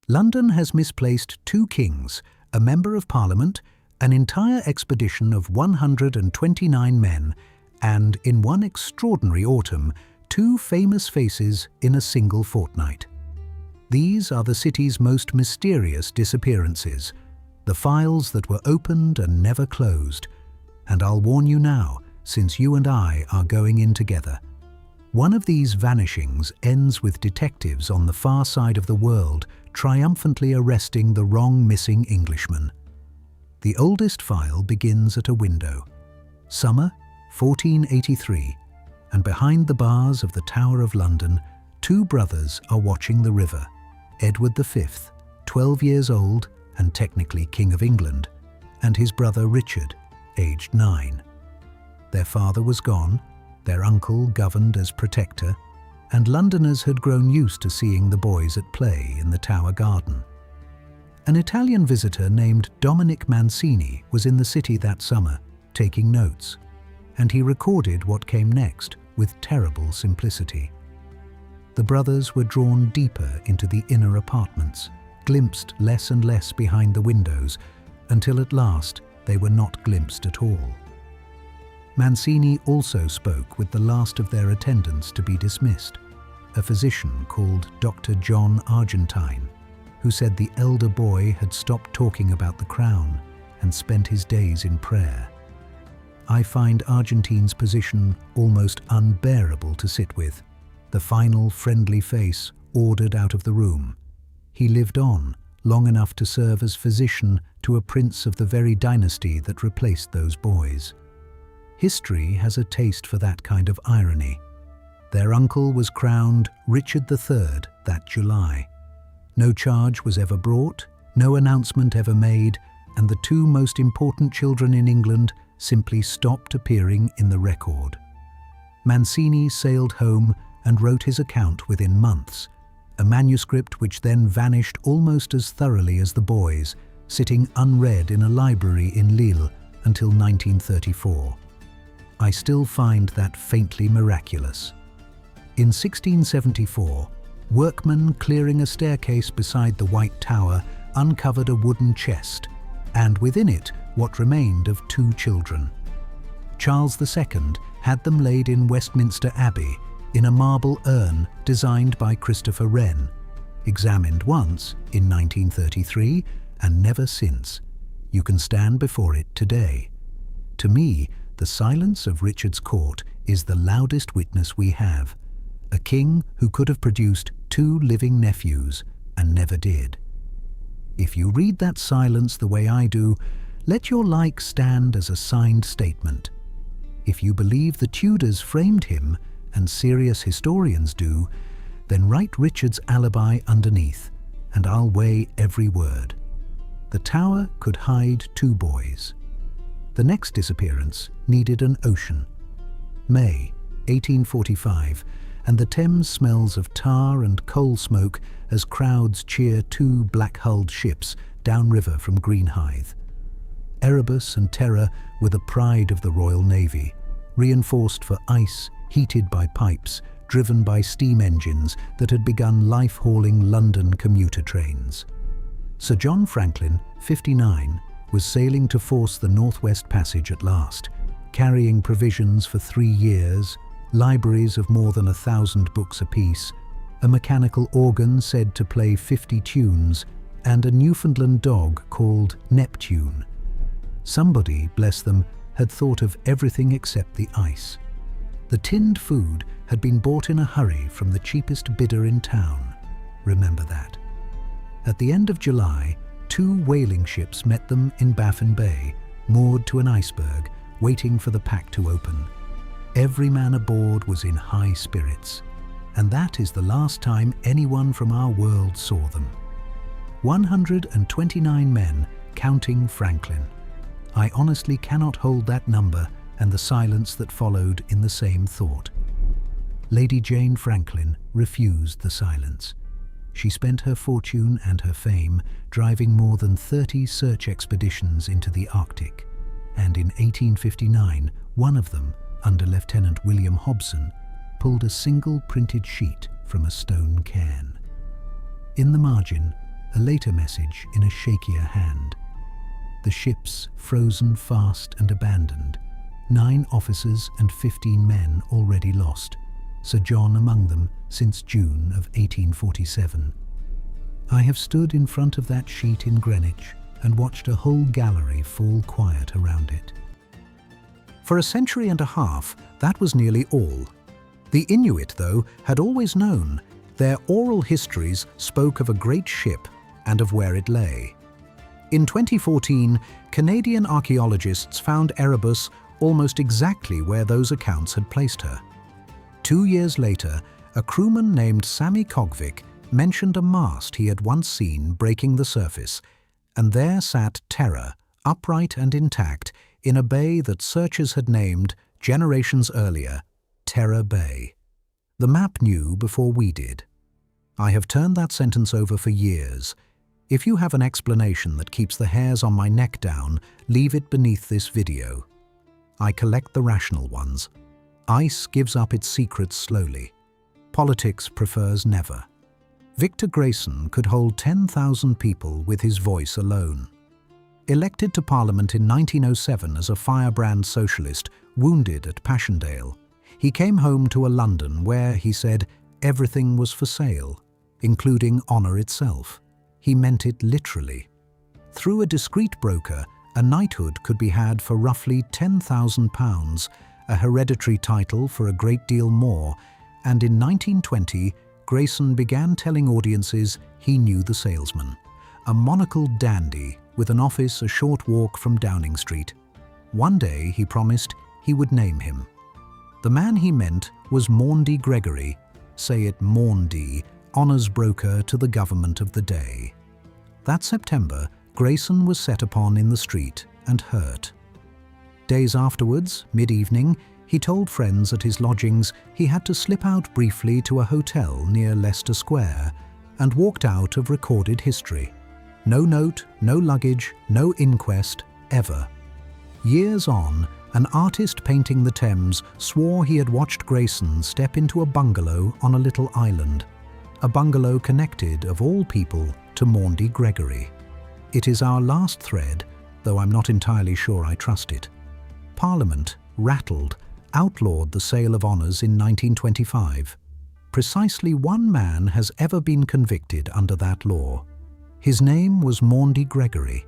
London has misplaced 2 kings, a member of Parliament, an entire expedition of 129 men, and, in one extraordinary autumn, 2 famous faces in a single fortnight. These are the city's most mysterious disappearances, the files that were opened and never closed. And I'll warn you now, since you and I are going in together. One of these vanishings ends with detectives on the far side of the world triumphantly arresting the wrong missing Englishman. The oldest file begins at a window. Summer, 1483, and behind the bars of the Tower of London, 2 brothers are watching the river. Edward V, 12 years old and technically King of England, and his brother Richard, aged 9. Their father was gone, their uncle governed as protector, and Londoners had grown used to seeing the boys at play in the Tower Garden. An Italian visitor named Dominic Mancini was in the city that summer, taking notes, and he recorded what came next with terrible simplicity. The brothers were drawn deeper into the inner apartments, glimpsed less and less behind the windows, until at last they were not glimpsed at all. Mancini also spoke with the last of their attendants to be dismissed, a physician called Dr. John Argentine, who said the elder boy had stopped talking about the crown and spent his days in prayer. I find Argentine's position almost unbearable to sit with, the final friendly face ordered out of the room. He lived on long enough to serve as physician to a prince of the very dynasty that replaced those boys. History has a taste for that kind of irony. Their uncle was crowned Richard III that July. No charge was ever brought, no announcement ever made, and the 2 most important children in England simply stopped appearing in the record. Mancini sailed home and wrote his account within months, a manuscript which then vanished almost as thoroughly as the boys, sitting unread in a library in Lille until 1934. I still find that faintly miraculous. In 1674, workmen clearing a staircase beside the White Tower uncovered a wooden chest, and within it what remained of 2 children. Charles II had them laid in Westminster Abbey in a marble urn designed by Christopher Wren, examined once in 1933 and never since. You can stand before it today. To me, the silence of Richard's court is the loudest witness we have. A king who could have produced 2 living nephews and never did. If you read that silence the way I do, let your like stand as a signed statement. If you believe the Tudors framed him, and serious historians do, then write Richard's alibi underneath, and I'll weigh every word. The tower could hide 2 boys. The next disappearance needed an ocean. May 1845, and the Thames smells of tar and coal smoke as crowds cheer 2 black-hulled ships downriver from Greenhithe. Erebus and Terror were the pride of the Royal Navy, reinforced for ice, heated by pipes, driven by steam engines that had begun life-hauling London commuter trains. Sir John Franklin, 59, was sailing to force the Northwest Passage at last, carrying provisions for 3 years, libraries of more than 1,000 books apiece, a mechanical organ said to play 50 tunes, and a Newfoundland dog called Neptune. Somebody, bless them, had thought of everything except the ice. The tinned food had been bought in a hurry from the cheapest bidder in town. Remember that. At the end of July, 2 whaling ships met them in Baffin Bay, moored to an iceberg, waiting for the pack to open. Every man aboard was in high spirits, and that is the last time anyone from our world saw them. 129 men, counting Franklin. I honestly cannot hold that number and the silence that followed in the same thought. Lady Jane Franklin refused the silence. She spent her fortune and her fame driving more than 30 search expeditions into the Arctic, and in 1859, one of them, under Lieutenant William Hobson, pulled a single printed sheet from a stone cairn. In the margin, a later message in a shakier hand. The ships frozen fast and abandoned. 9 officers and 15 men already lost, Sir John among them since June of 1847. I have stood in front of that sheet in Greenwich and watched a whole gallery fall quiet around it. For a century and a half, that was nearly all. The Inuit, though, had always known. Their oral histories spoke of a great ship and of where it lay. In 2014, Canadian archaeologists found Erebus almost exactly where those accounts had placed her. 2 years later, a crewman named Sammy Kogvik mentioned a mast he had once seen breaking the surface, and there sat Terror, upright and intact, in a bay that searchers had named, generations earlier, Terror Bay. The map knew before we did. I have turned that sentence over for years. If you have an explanation that keeps the hairs on my neck down, leave it beneath this video. I collect the rational ones. Ice gives up its secrets slowly. Politics prefers never. Victor Grayson could hold 10,000 people with his voice alone. Elected to Parliament in 1907 as a firebrand socialist, wounded at Passchendaele, he came home to a London where, he said, everything was for sale, including honour itself. He meant it literally. Through a discreet broker, a knighthood could be had for roughly £10,000, a hereditary title for a great deal more, and in 1920, Grayson began telling audiences he knew the salesman, a monocled dandy with an office a short walk from Downing Street. One day, he promised, he would name him. The man he meant was Maundy Gregory, say it Maundy, honours broker to the government of the day. That September, Grayson was set upon in the street and hurt. Days afterwards, mid-evening, he told friends at his lodgings he had to slip out briefly to a hotel near Leicester Square and walked out of recorded history. No note, no luggage, no inquest, ever. Years on, an artist painting the Thames swore he had watched Grayson step into a bungalow on a little island, a bungalow connected, of all people, to Maundy Gregory. It is our last thread, though I'm not entirely sure I trust it. Parliament, rattled, outlawed the sale of honours in 1925. Precisely one man has ever been convicted under that law. His name was Maundy Gregory.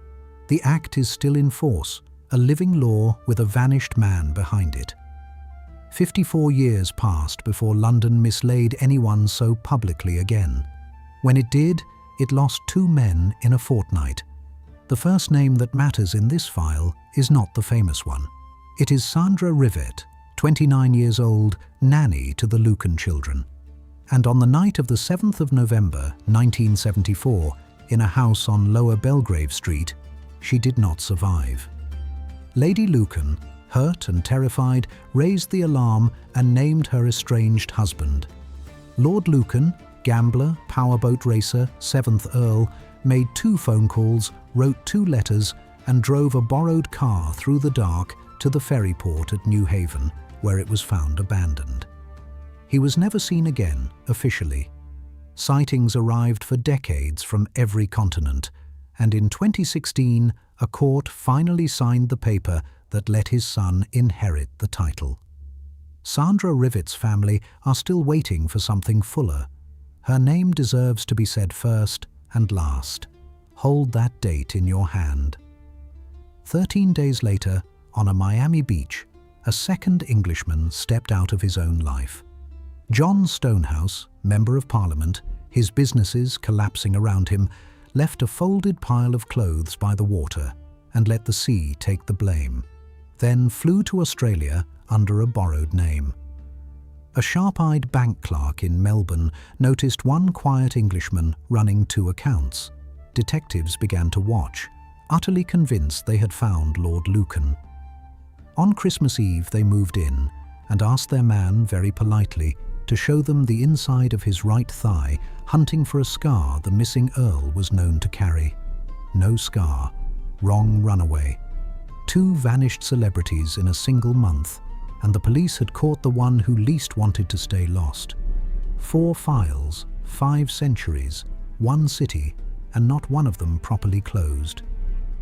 The act is still in force, a living law with a vanished man behind it. 54 years passed before London mislaid anyone so publicly again. When it did, it lost 2 men in a fortnight. The first name that matters in this file is not the famous one. It is Sandra Rivet, 29 years old, nanny to the Lucan children. And on the night of the 7th of November, 1974, in a house on Lower Belgrave Street, she did not survive. Lady Lucan, hurt and terrified, raised the alarm and named her estranged husband. Lord Lucan, gambler, powerboat racer, 7th Earl, made 2 phone calls, wrote 2 letters, and drove a borrowed car through the dark to the ferry port at New Haven, where it was found abandoned. He was never seen again, officially. Sightings arrived for decades from every continent, and in 2016, a court finally signed the paper that let his son inherit the title. Sandra Rivet's family are still waiting for something fuller. Her name deserves to be said first and last. Hold that date in your hand. 13 days later, on a Miami beach, a second Englishman stepped out of his own life. John Stonehouse, Member of Parliament, his businesses collapsing around him, left a folded pile of clothes by the water and let the sea take the blame, then flew to Australia under a borrowed name. A sharp-eyed bank clerk in Melbourne noticed one quiet Englishman running 2 accounts. Detectives began to watch, utterly convinced they had found Lord Lucan. On Christmas Eve they moved in and asked their man very politely to show them the inside of his right thigh, hunting for a scar the missing Earl was known to carry. No scar. Wrong runaway. 2 vanished celebrities in a single month, and the police had caught the one who least wanted to stay lost. 4 files, 5 centuries, 1 city, and not one of them properly closed.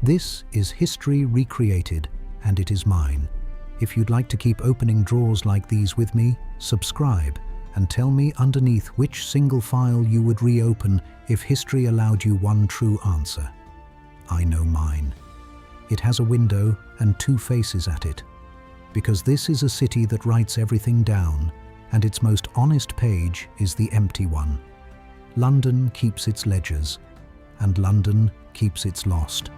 This is history recreated, and it is mine. If you'd like to keep opening drawers like these with me, subscribe and tell me underneath which single file you would reopen if history allowed you one true answer. I know mine. It has a window and two faces at it. Because this is a city that writes everything down, and its most honest page is the empty one. London keeps its ledgers, and London keeps its lost.